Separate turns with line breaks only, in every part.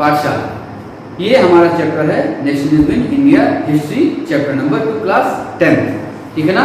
पाठशाला। ये हमारा चैप्टर है nationalism in India history, chapter number 2, class 10th। ठीक है ना।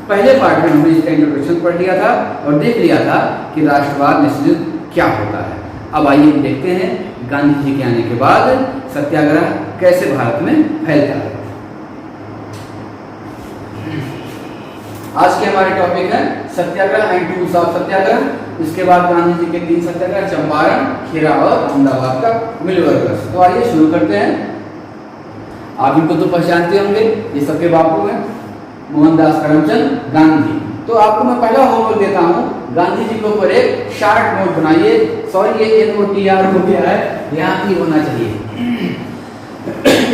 पहले पार्ट में हमने इसका इंट्रोडक्शन पढ़ लिया था और देख लिया था कि राष्ट्रवाद नेशनलिज्म क्या होता है। अब आइए हम देखते हैं गांधी जी के आने के बाद सत्याग्रह कैसे भारत में फैलता है। आज के हमारे टॉपिक है सत्याग्रह एंड टूल्स ऑफ सत्याग्रह। इसके बाद गांधी जी के 3 सत्याग्रह, चंपारण, खेरा और अहमदाबाद का मिल वर्कर्स। तो आइए शुरू करते हैं। आप इनको तो पहचानते होंगे, ये सबके बापू हैं, मोहनदास करमचंद गांधी। तो आपको मैं पहला होमवर्क देता हूँ, गांधी जी के ऊपर एक शार्ट नोट बनाइए। सॉरी ये NOTR हो गया है, यहाँ ही होना चाहिए।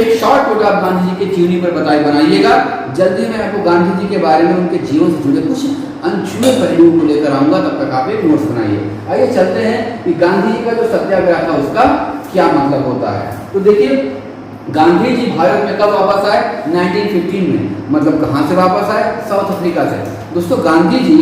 एक शॉर्ट नोट आप गांधी जी के जीवनी पर बनाइएगा। जल्दी मैं आपको गांधी जी के बारे में उनके जीवन से जुड़े कुछ अनछुए पहलुओं को लेकर आऊंगा, तब तक आप एक नोट्स बनाइए। आइए चलते हैं कि गांधी जी का जो सत्याग्रह था उसका क्या मतलब होता है। तो देखिए गांधी जी भारत में कब वापस आए? 1915 में। मतलब कहाँ से वापस आए? साउथ अफ्रीका से। दोस्तों गांधी जी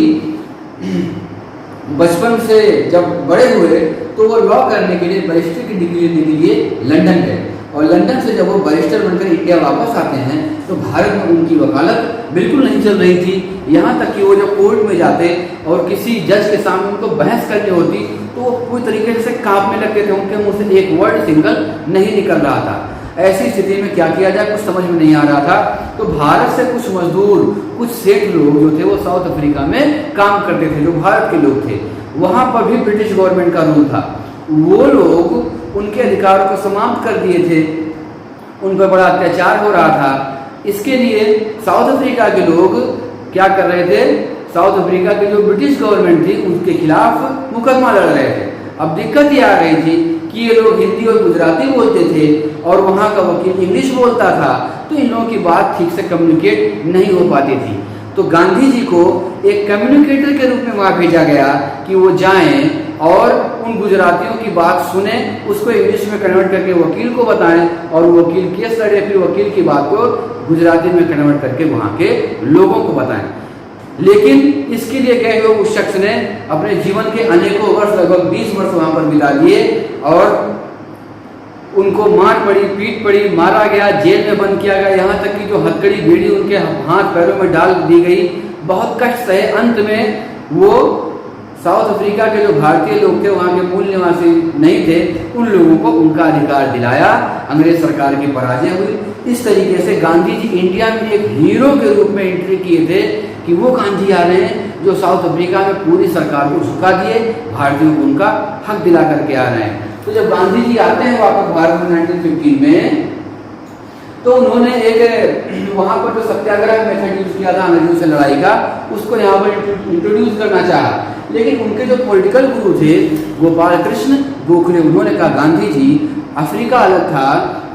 बचपन से जब बड़े हुए तो वो लॉ करने के लिए, बैरिस्टर की डिग्री लेने के लिए लंदन गए और लंदन से जब वो बैरिस्टर बनकर इंडिया वापस आते हैं तो भारत में उनकी वकालत बिल्कुल नहीं चल रही थी। यहाँ तक कि वो जब कोर्ट में जाते और किसी जज के सामने उनको बहस करनी होती तो वो पूरी तरीके से कांपने लगते थे, उनके मुंह से एक वर्ड सिंगल नहीं निकल रहा था। ऐसी स्थिति में क्या किया जाए कुछ समझ में नहीं आ रहा था। तो भारत से कुछ मजदूर, कुछ सेठ लोग जो थे वो साउथ अफ्रीका में काम करते थे, जो भारत के लोग थे। वहाँ पर भी ब्रिटिश गवर्नमेंट का रूल था। वो लोग उनके अधिकारों को समाप्त कर दिए थे, उन पर बड़ा अत्याचार हो रहा था। इसके लिए साउथ अफ्रीका के लोग क्या कर रहे थे? साउथ अफ्रीका की जो ब्रिटिश गवर्नमेंट थी उसके खिलाफ मुकदमा लड़ रहे थे। अब दिक्कत ये आ गई थी कि ये लोग हिंदी और गुजराती बोलते थे और वहाँ का वकील इंग्लिश बोलता था, तो इन लोगों की बात ठीक से कम्युनिकेट नहीं हो पाती थी। तो गांधी जी को एक कम्युनिकेटर के रूप में वहाँ भेजा गया कि वो जाएं और उन गुजरातियों की बात सुने, उसको इंग्लिश में कन्वर्ट करके वकील को बताएं और वकील केस लड़े, फिर वकील की बात को गुजराती में कन्वर्ट करके वहाँ के लोगों को बताएं। लेकिन इसके लिए गए हुए उस शख्स ने अपने जीवन के अनेकों वर्ष, लगभग 20 वर्ष वहां पर बिता लिए और उनको मार पड़ी, पीट पड़ी, मारा गया, जेल में बंद किया गया। यहाँ तक कि जो हथकड़ी बेड़ी उनके हाथ पैरों में डाल दी गई, बहुत कष्ट सहे। अंत में वो साउथ अफ्रीका के जो भारतीय लोग थे, वहाँ के मूल निवासी नहीं थे, उन लोगों को उनका अधिकार दिलाया। अंग्रेज सरकार की पराजय हुई। इस तरीके से गांधी जी इंडिया में एक हीरो के रूप में एंट्री किए थे कि वो गांधी आ रहे हैं जो साउथ अफ्रीका में पूरी सरकार को झुका दिए, भारतीयों को उनका हक दिला करके आ रहे हैं। तो जब गांधी जी आते हैं वापस भारत में 1915 में, तो उन्होंने एक वहाँ पर जो सत्याग्रह मेथड यूज किया था अंग्रेजों से लड़ाई का, उसको यहाँ पर इंट्रोड्यूस करना चाहा। लेकिन उनके जो पॉलिटिकल गुरु थे गोपाल कृष्ण गोखले, उन्होंने कहा गांधी जी अफ्रीका अलग था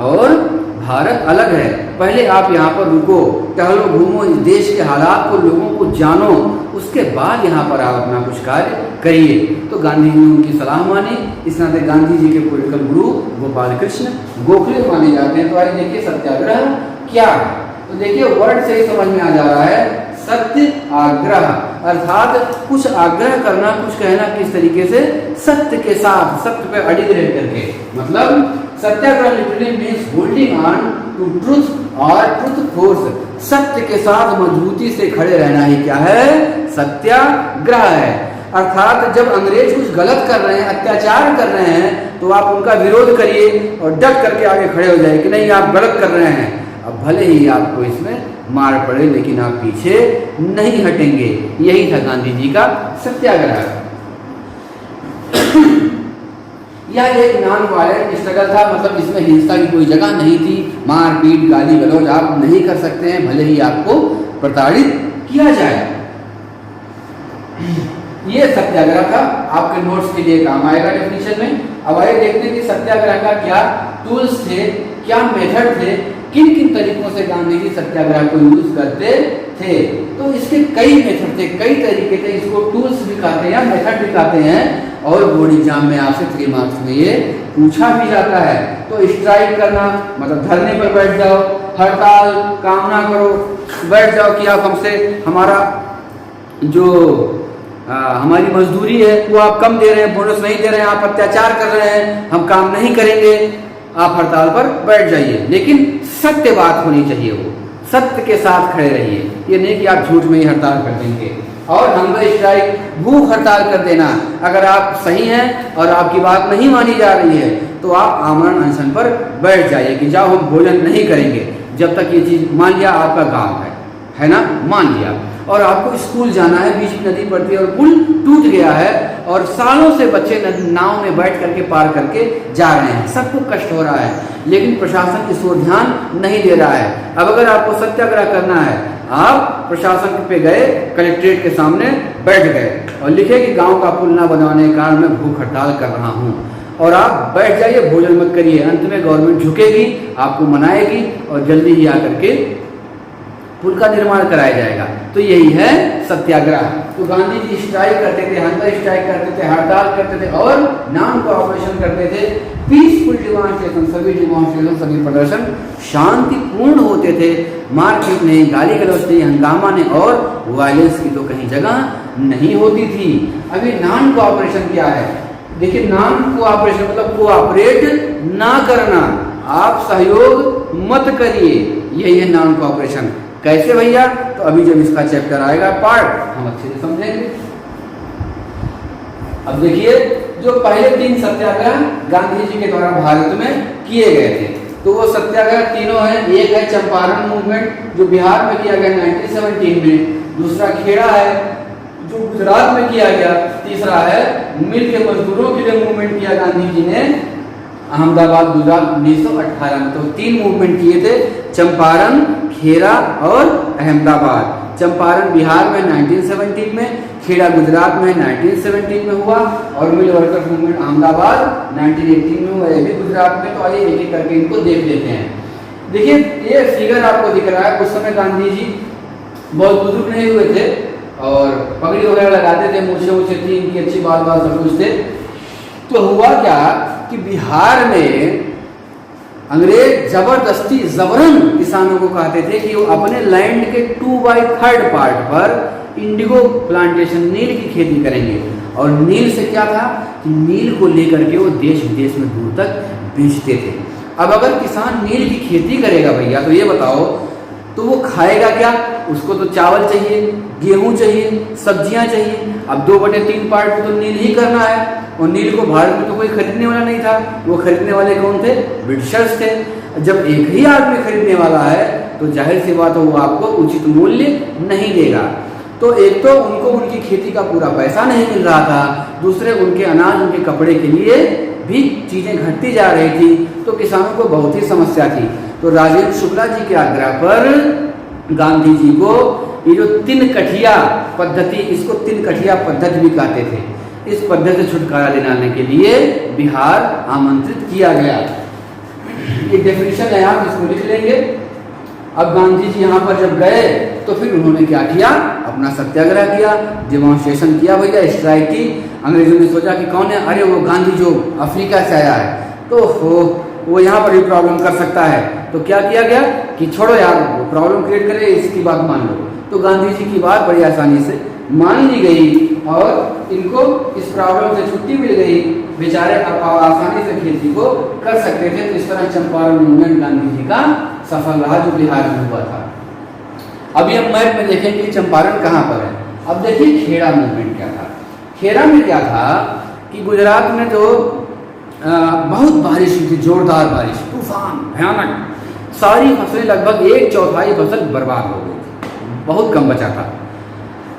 और भारत अलग है, पहले आप यहाँ पर रुको, टहलो, घूमो, इस देश के हालात को, लोगों को जानो, उसके बाद यहाँ पर आप अपना कुछ कार्य करिए। तो गांधी जी ने उनकी सलाह मानी। इस नाते गांधी जी के पॉलिटिकल गुरु गोपाल कृष्ण गोखले माने जाते हैं। तो आइए देखिए सत्याग्रह क्या है। तो देखिए वर्ड से ही समझ में आ जा रहा है, सत्य आग्रह, अर्थात कुछ आग्रह करना, कुछ कहना किस तरीके से? सत्य के साथ, सत्य पे अडिग रह करके। मतलब satyagraha literally means holding on to truth और ट्रुथ फोर्स। सत्य के साथ मजबूती से खड़े रहना ही क्या है? सत्याग्रह है। अर्थात जब अंग्रेज कुछ गलत कर रहे हैं, अत्याचार कर रहे हैं, तो आप उनका विरोध करिए और डट करके आगे खड़े हो जाइए कि नहीं आप गलत कर रहे हैं। अब भले ही आपको इसमें मार पड़े, लेकिन आप पीछे नहीं हटेंगे। यही था गांधी जी का सत्याग्रह। यह एक नॉन वायलेंट स्ट्रगल था, मतलब इसमें हिंसा की कोई जगह नहीं थी। मार पीट, गाली गलौज आप नहीं कर सकते हैं, भले ही आपको प्रताड़ित किया जाए। ये सत्याग्रह था, आपके नोट्स के लिए काम आएगा डेफिनेशन में। अब आइए देखते हैं कि सत्याग्रह का क्या टूल्स थे, क्या मेथड थे, किन किन तरीकों से गांधी जी सत्याग्रह को यूज करते थे। तो इसके कई मेथड थे, कई तरीके थे। इसको टूल्स भी कहते हैं या मेथड भी कहते हैं। और बोर्ड एग्जाम में आपसे 3 मार्क्स में ये पूछा भी जाता है। तो स्ट्राइक करना मतलब धरने पर बैठ जाओ, हड़ताल काम ना करो, बैठ जाओ कि आप हमसे हमारा जो हमारी मजदूरी है वो आप कम दे रहे हैं, बोनस नहीं दे रहे हैं, आप अत्याचार कर रहे हैं, हम काम नहीं करेंगे। आप हड़ताल पर बैठ जाइए, लेकिन सत्य बात होनी चाहिए, वो सत्य के साथ खड़े रहिए। ये नहीं कि आप झूठ में ही हड़ताल कर देंगे। और हंगर स्ट्राइक, भूख हड़ताल कर देना। अगर आप सही हैं और आपकी बात नहीं मानी जा रही है तो आप आमरण अनशन पर बैठ जाइए कि जाओ हम भोजन नहीं करेंगे जब तक ये चीज़, मान लिया आपका गांव है ना, मान लिया, और आपको स्कूल जाना है, बीच में नदी पड़ती है और पुल टूट गया है और सालों से बच्चे नाव में बैठ करके पार करके जा रहे हैं, सबको कष्ट हो रहा है, लेकिन प्रशासन इस ओर ध्यान नहीं दे रहा है। अब अगर आपको सत्याग्रह करना है, आप प्रशासन पे गए, कलेक्ट्रेट के सामने बैठ गए और लिखे कि गांव का पुल ना बनवाने के कारण मैं भूख हड़ताल कर रहा हूं, और आप बैठ जाइए, भोजन मत करिए। अंत में गवर्नमेंट झुकेगी, आपको मनाएगी और जल्दी ही आकर के पुल का निर्माण कराया जाएगा। तो यही है सत्याग्रह। तो गांधी जी स्ट्राइक करते थे, हंगर स्ट्राइक करते थे, हड़ताल करते थे और नॉन कोऑपरेशन करते थे। पीसफुल डिमॉन्स्ट्रेशन, सभी डिमॉन्स्ट्रेशन, सभी प्रदर्शन शांतिपूर्ण होते थे। मारपीट नहीं, गाली गलौज नहीं, हंगामा नहीं और वायलेंस की तो कहीं जगह नहीं होती थी। अभी नॉन कोऑपरेशन क्या है? देखिए, नॉन कोऑपरेशन मतलब कोऑपरेट ना करना, आप सहयोग मत करिए, यही है नॉन कोऑपरेशन। कैसे भैया? तो अभी जब इसका चैप्टर आएगा पार्ट, हम अच्छे से समझेंगे। अब देखिए, जो पहले 3 सत्याग्रह गांधी जी के द्वारा भारत में किए गए थे, तो वो सत्याग्रह तीनों हैं। एक है चंपारण मूवमेंट जो बिहार में किया गया 1917 में, दूसरा खेड़ा है जो गुजरात में किया गया, तीसरा है मिल के मजदूरों के लिए मूवमेंट किया गांधी जी ने अहमदाबाद गुजरात 1918 में। तो 3 मूवमेंट किए थे, चंपारण, खेड़ा और अहमदाबाद। चंपारण बिहार में 1917 में, खेड़ा गुजरात में 1917 में हुआ और मिल वर्कर्स मूवमेंट अहमदाबाद 1918 में हुआ, ये भी गुजरात में। तो आइए एक एक करके इनको देख लेते हैं। देखिए, ये फिगर आपको दिख रहा है, उस समय गांधी जी बहुत बुजुर्ग नहीं हुए थे और पगड़ी वगैरह लगाते थे, मूछे थी इनकी, अच्छी बात सब कुछ थे। तो हुआ क्या कि बिहार में अंग्रेज जबरदस्ती जबरन किसानों को कहते थे कि वो अपने लैंड के 2/3 पार्ट पर इंडिगो प्लांटेशन, नील की खेती करेंगे। और नील से क्या था कि नील को लेकर के वो देश विदेश में दूर तक बेचते थे। अब अगर किसान नील की खेती करेगा भैया, तो ये बताओ तो वो खाएगा क्या? उसको तो चावल चाहिए, गेहूं चाहिए, सब्जियां चाहिए। अब 2/3 पार्ट में तो नील ही करना है और नील को भारत में तो कोई खरीदने वाला नहीं था। वो खरीदने वाले कौन थे? ब्रिटिशर्स थे। जब एक ही आदमी खरीदने वाला है तो जाहिर सी बात है वो आपको उचित मूल्य नहीं देगा। तो एक तो उनको उनकी खेती का पूरा पैसा नहीं मिल रहा था, दूसरे उनके अनाज, उनके कपड़े के लिए भी चीजें घटती जा रही थी, तो किसानों को बहुत ही समस्या थी। तो राजेंद्र शुक्ला जी के आग्रह पर गांधी जी को ये जो 3 कठिया पद्धति, इसको 3 कठिया पद्धति भी कहते थे, इस पद्धति से छुटकारा दिलाने के लिए बिहार आमंत्रित किया गया। एक डेफिनेशन है, आप इसको लिख लेंगे। अब गांधी जी यहाँ पर जब गए तो फिर उन्होंने क्या किया? अपना सत्याग्रह किया, डिमॉन्स्ट्रेशन किया भैया, स्ट्राइक की। अंग्रेजों ने सोचा कि कौन है? अरे वो गांधी जो अफ्रीका से आया है, तो वो यहाँ पर भी प्रॉब्लम कर सकता है। तो क्या किया गया कि छोड़ो यार, वो प्रॉब्लम क्रिएट करे, इसकी बात मान लो। तो गांधी जी की बात बड़ी आसानी से मान ली गई और इनको इस प्रॉब्लम से छुट्टी मिल गई, बेचारे आसानी से खेती को कर सकते थे। तो इस तरह चंपारण मूवमेंट गांधी जी का सफल रहा जो बिहार में हुआ था। अभी हम मैप में देखेंगे कि चंपारण कहाँ पर है। अब देखिए खेड़ा मूवमेंट क्या था। खेड़ा में क्या था कि गुजरात में तो बहुत बारिश हुई थी, जोरदार बारिश, तूफान भयानक, सारी फसलें लगभग 1/4 फसल बर्बाद हो गई थी, बहुत कम बचा था।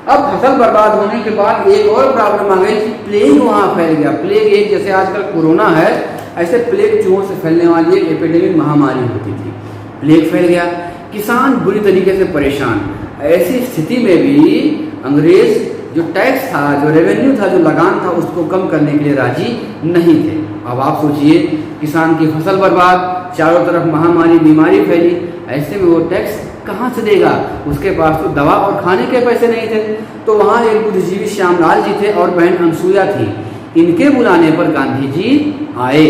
अब फसल बर्बाद होने के बाद एक और प्रॉब्लम आ गई कि प्लेग वहाँ फैल गया। प्लेग एक जैसे आजकल कोरोना है, ऐसे प्लेग चूहों से फैलने वाली एक एपिडेमिक महामारी होती थी। प्लेग फैल गया, किसान बुरी तरीके से परेशान। ऐसी स्थिति में भी अंग्रेज जो टैक्स था, जो रेवेन्यू था, जो लगान था, उसको कम करने के लिए राजी नहीं थे। अब आप सोचिए, किसान की फसल बर्बाद, चारों तरफ महामारी, बीमारी फैली, ऐसे में वो टैक्स कहाँ से देगा? उसके पास तो दवा और खाने के पैसे नहीं थे। तो वहाँ एक बुद्धिजीवी श्यामलाल जी थे और बहन अनसुईया थी। इनके बुलाने पर गांधी जी आए,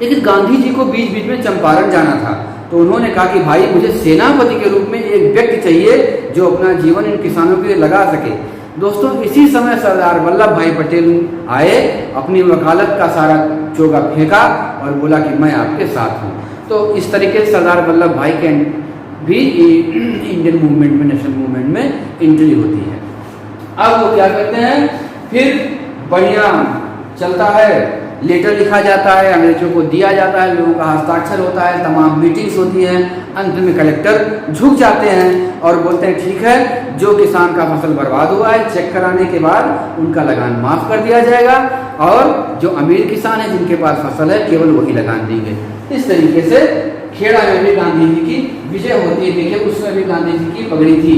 लेकिन गांधी जी को बीच बीच में चंपारण जाना था। तो उन्होंने कहा कि भाई, मुझे सेनापति के रूप में एक व्यक्ति चाहिए जो अपना जीवन इन किसानों के लिए लगा सके। दोस्तों इसी समय सरदार वल्लभ भाई पटेल आए, अपनी वकालत का सारा चोगा फेंका और बोला कि मैं आपके साथ हूँ। तो इस तरीके से सरदार वल्लभ भाई के भी इंडियन मूवमेंट में, नेशनल मूवमेंट में एंट्री होती है। अब वो क्या करते हैं, फिर बढ़िया चलता है, लेटर लिखा जाता है, अंग्रेजों को दिया जाता है, लोगों का हस्ताक्षर होता है, तमाम मीटिंग्स होती हैं। अंत में कलेक्टर झुक जाते हैं और बोलते हैं ठीक है, जो किसान का फसल बर्बाद हुआ है चेक कराने के बाद उनका लगान माफ़ कर दिया जाएगा और जो अमीर किसान है जिनके पास फसल है केवल वही लगान देंगे। इस तरीके से खेड़ा में भी गांधी जी की विजय होती है। देखिए उसमें भी गांधी जी की पगड़ी थी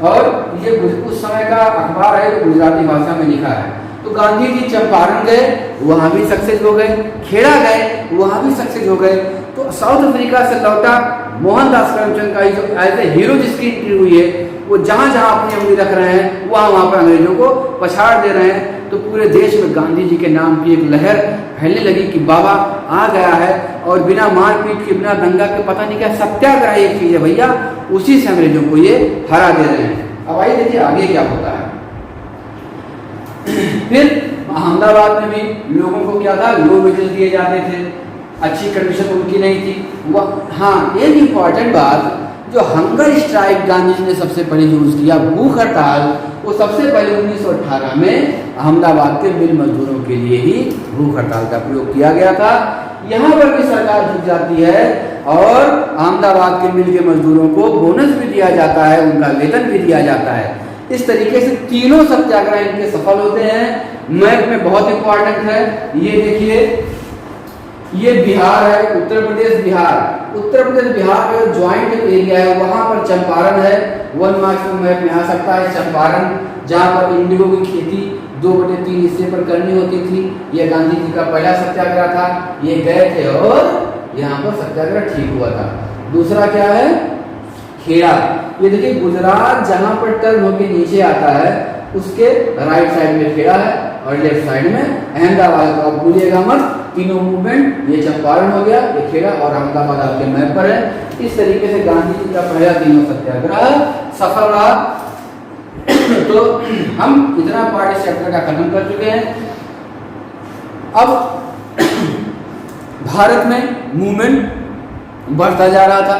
और ये उस समय का अखबार है, गुजराती भाषा में लिखा है। तो गांधी जी चंपारण गए, वहाँ भी सक्सेस हो गए, खेड़ा गए, वहाँ भी सक्सेस हो गए। तो साउथ अफ्रीका से लौटा मोहनदास करमचंद का जो एज ए हीरो जिसकी एंट्री हुई है, वो जहाँ जहाँ अपनी उंगली रख रहे हैं वहाँ पर अंग्रेजों को पछाड़ दे रहे हैं। तो पूरे देश में गांधी जी के नाम की एक लहर फैलने लगी कि बाबा आ गया है और बिना मारपीट के, बिना दंगा के, पता नहीं क्या सत्याग्रह एक चीज है भैया, उसी से अंग्रेजों को ये हरा दे रहे हैं। अब आइए देखिए आगे क्या होता है। फिर अहमदाबाद में भी लोगों को क्या था, लो वेजेस दिए जाते थे, अच्छी कंडीशन उनकी नहीं थी। वह हाँ, एक इम्पॉर्टेंट बात, जो हंगर स्ट्राइक गांधी जी ने सबसे पहले यूज किया, भूख हड़ताल, वो सबसे पहले 1918 में अहमदाबाद के मिल मजदूरों के लिए ही भूख हड़ताल का प्रयोग किया गया था। यहाँ पर भी सरकार झुक जाती है और अहमदाबाद के मिल के मजदूरों को बोनस भी दिया जाता है, उनका वेतन भी दिया जाता है। इस तरीके से तीनों सत्याग्रह इनके सफल होते हैं। मैप में बहुत इंपॉर्टेंट है, ये देखिए, ये बिहार है, उत्तर प्रदेश बिहार, उत्तर प्रदेश बिहार का ज्वाइंट एरिया है, वहां पर चंपारण है। 1 मार्क्स में मैप में आ सकता है चंपारण, जहां पर इंडिगो की खेती 2/3 हिस्से पर करनी होती थी। ये गांधी जी का पहला सत्याग्रह था, ये गए थे और यहाँ पर सत्याग्रह ठीक हुआ था। दूसरा क्या है, खेड़ा, ये देखिए गुजरात जहां पर टर्न होकर नीचे आता है उसके राइट साइड में खेड़ा है और लेफ्ट साइड में अहमदाबाद। को आप भूलिएगा मत, तीनों मूवमेंट, ये चंपारण हो गया, ये खेड़ा और अहमदाबाद आपके मैप पर है। इस तरीके से गांधी जी का पहला तीनों सत्याग्रह सफल रहा। तो हम इतना पार्ट इस चैप्टर का खत्म कर चुके हैं। अब भारत में मूवमेंट बढ़ता जा रहा था,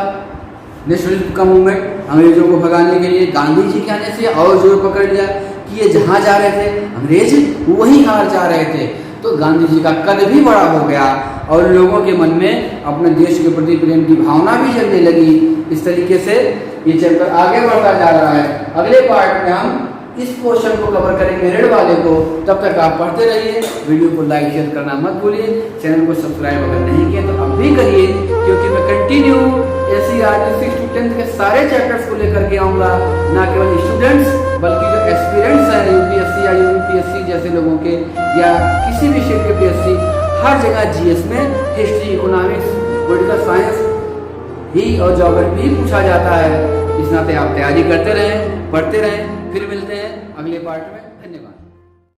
नेशनलिज्म का मूवमेंट अंग्रेजों को भगाने के लिए। गांधी जी के आने से और जोर पकड़ लिया कि ये जहाँ जा रहे थे अंग्रेज वहीं हार जा रहे थे। तो गांधी जी का कद भी बड़ा हो गया और लोगों के मन में अपने देश के प्रति प्रेम की भावना भी जगने लगी। इस तरीके से ये चैप्टर आगे बढ़ता जा रहा है। अगले पार्ट में हम इस पोर्शन को कवर करेंगे, रेड वाले को। तब तक आप पढ़ते रहिए, वीडियो को लाइक शेयर करना मत भूलिए, चैनल को सब्सक्राइब अगर नहीं किया तो अब भी करिए, क्योंकि मैं कंटिन्यू एससीईआरटी 6 to 10 के सारे चैप्टर्स को लेकर के आऊँगा। ना केवल स्टूडेंट्स बल्कि जो एस्पिरेंट्स हैं यूपीएससी या यूपीएससी जैसे लोगों के, या किसी भी क्षेत्र के पीएससी, हर जगह जीएस में हिस्ट्री, इकोनॉमिक्स, पॉलिटिकल साइंस ही और ज्योग्राफी भी पूछा जाता है। इस नाते आप तैयारी करते रहें, पढ़ते रहें। फिर मिलते हैं अगले पार्ट में। धन्यवाद।